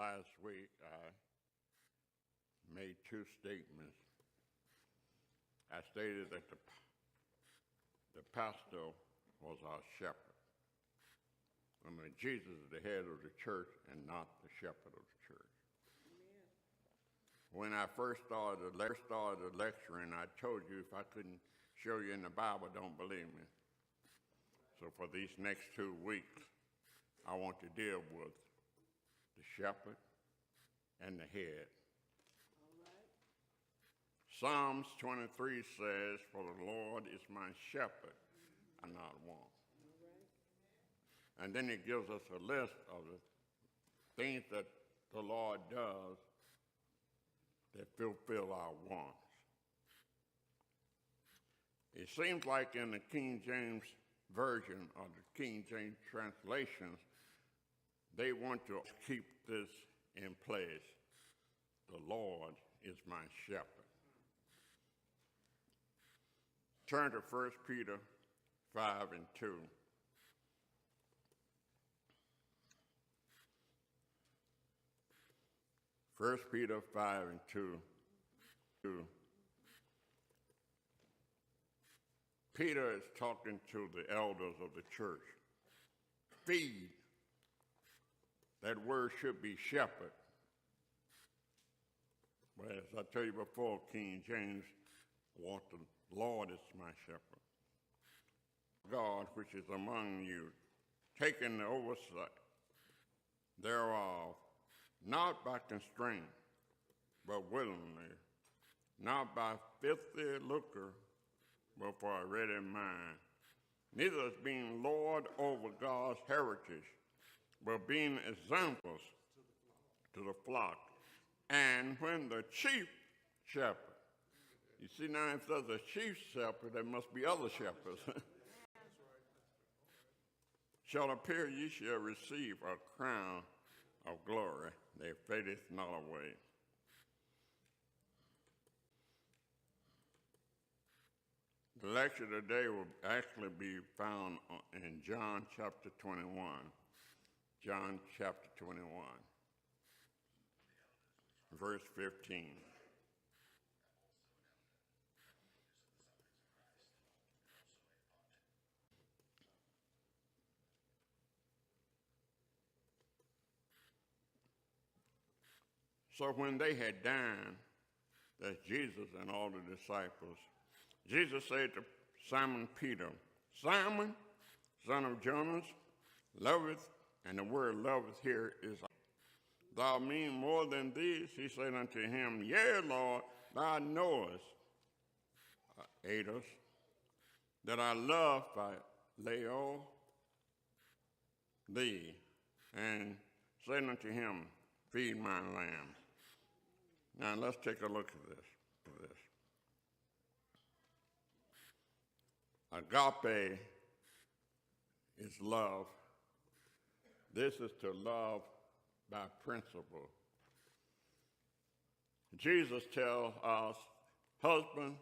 last week, I made two statements. I stated that the pastor was our shepherd. I mean, Jesus is the head of the church and not the shepherd of the church. Amen. When I first started lecturing, I told you if I couldn't show you in the Bible, don't believe me. So for these next 2 weeks, I want to deal with the shepherd and the head. All right. Psalms 23 says, "For the Lord is my shepherd, I not want." All right. And then it gives us a list of the things that the Lord does that fulfill our wants. It seems like in the King James Version or the King James translations, they want to keep this in place. The Lord is my shepherd. Turn to 1 Peter 5:2. 1 Peter 5:2. Peter is talking to the elders of the church. Feed. That word should be shepherd. But as I tell you before, King James wants the Lord as my shepherd. God, which is among you, taking the oversight thereof, not by constraint, but willingly, not by filthy lucre, but for a ready mind, neither as being Lord over God's heritage, but being examples to the flock. And when the chief shepherd, you see now if there's a chief shepherd, there must be other shepherds, shall appear, ye shall receive a crown of glory that fadeth not away. The lecture today will actually be found in John chapter 21. John chapter 21, verse 15. So when they had dined, that's Jesus and all the disciples, Jesus said to Simon Peter, "Simon, son of Jonas, loveth," and the word loveth here is, "thou mean more than these?" He said unto him, "Yea, Lord, thou knowest, Ados, that I love Phileo thee," and said unto him, "Feed my lambs." Now let's take a look at this. Agape is love. This is to love by principle. Jesus tells us, husband,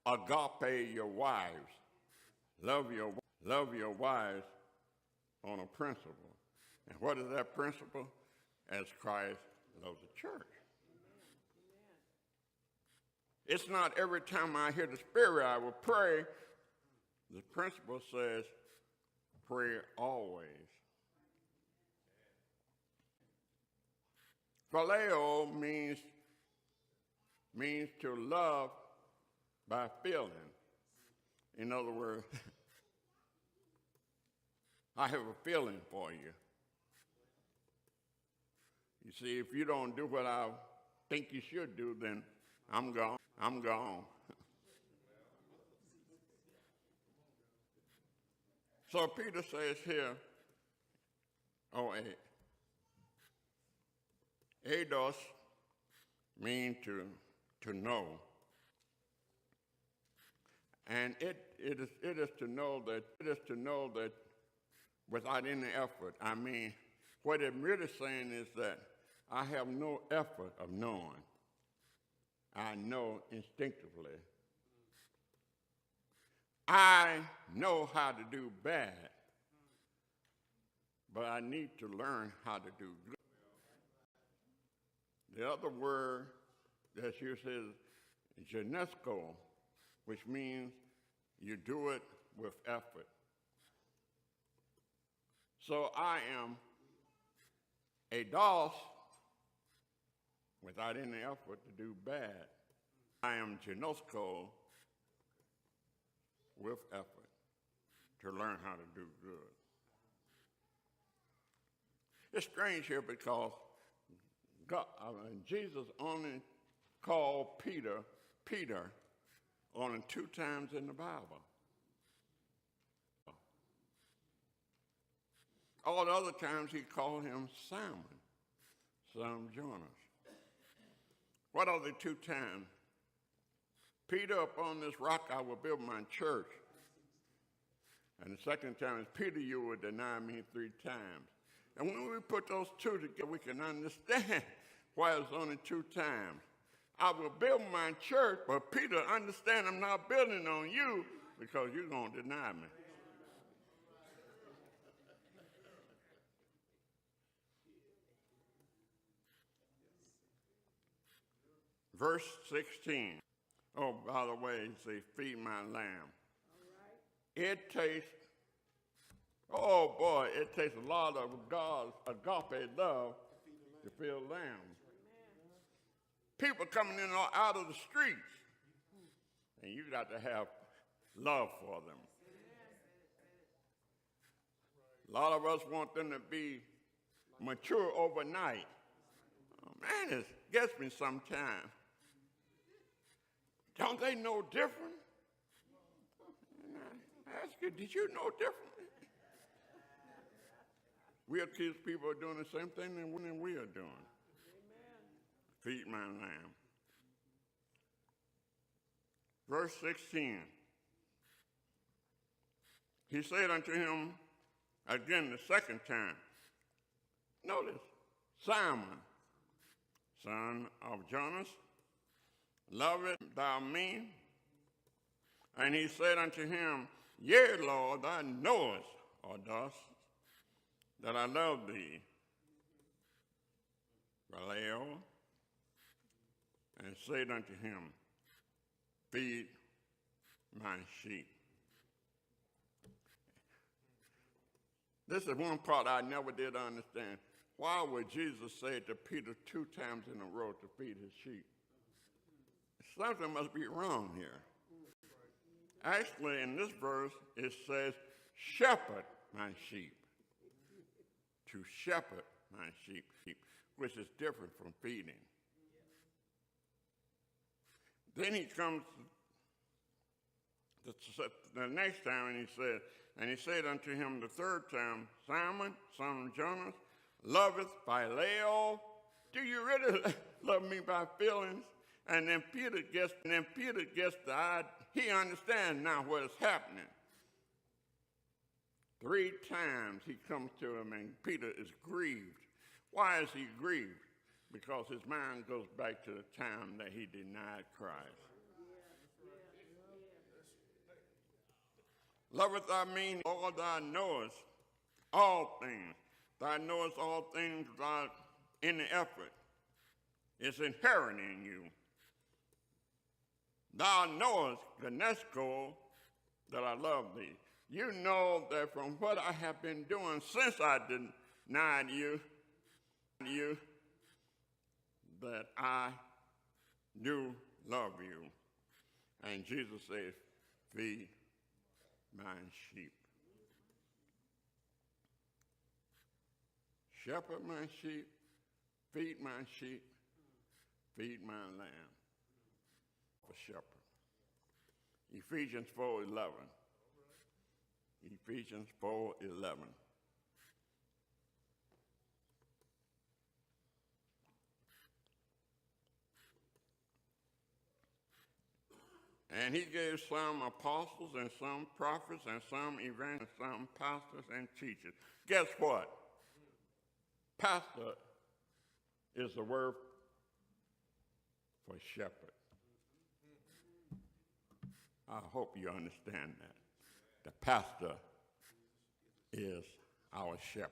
agape your wives. Love your wives on a principle. And what is that principle? As Christ loves the church. It's not every time I hear the Spirit I will pray. The principle says pray always. Phileo means to love by feeling. In other words, I have a feeling for you. You see, if you don't do what I think you should do, then I'm gone. So Peter says here, Ados means to know. And it is to know that without any effort. I mean, what it's really saying is that I have no effort of knowing. I know instinctively. I know how to do bad, but I need to learn how to do good. The other word that's used is genesco, which means you do it with effort. So I am a DOS without any effort to do bad. I am genosco with effort to learn how to do good. It's strange here because Jesus only called Peter only 2 times in the Bible. All the other times he called him Simon, son of Jonas. What are the 2 times? Peter, upon this rock I will build my church. And the second time is, Peter, you will deny me 3 times. And when we put those 2 together, we can understand why it's only 2 times. I will build my church, but Peter, understand I'm not building on you because you're going to deny me. Verse 16. Oh, by the way, say, feed my lamb. It tastes, oh boy, it takes a lot of God's agape love to feed lambs. People coming in out of the streets, and you got to have love for them. A lot of us want them to be mature overnight. Oh, man, it gets me sometimes. Don't they know different? And I ask you, did you know different? We accuse people of doing the same thing than we are doing. Feed my lamb. Verse 16. He said unto him again the second time, notice, Simon, son of Jonas, lovest thou me? And he said unto him, Yea, Lord, thou knowest, or dost, that I love thee. Phileo, and said unto him, Feed my sheep. This is one part I never did understand. Why would Jesus say to Peter 2 times in a row to feed his sheep? Something must be wrong here. Actually, in this verse, it says, shepherd my sheep. To shepherd my sheep, which is different from feeding. Then he comes the next time and he said unto him the third time, Simon, son of Jonas, loveth Phileo? Do you really love me by feelings? And then Peter gets the idea. He understands now what is happening. 3 times he comes to him and Peter is grieved. Why is he grieved? Because his mind goes back to the time that he denied Christ. Loveth thou me, Lord, thou knowest all things. Thou knowest all things without any effort. It's inherent in you. Thou knowest, Gnesco, that I love thee. You know that from what I have been doing since I denied you, that I do love you. And Jesus says, feed my sheep. Shepherd my sheep, feed my sheep, feed my lamb. For shepherd. Ephesians 4:11. Ephesians 4:11. And he gave some apostles and some prophets and some evangelists, some pastors and teachers. Guess what? Pastor is the word for shepherd. I hope you understand that. The pastor is our shepherd.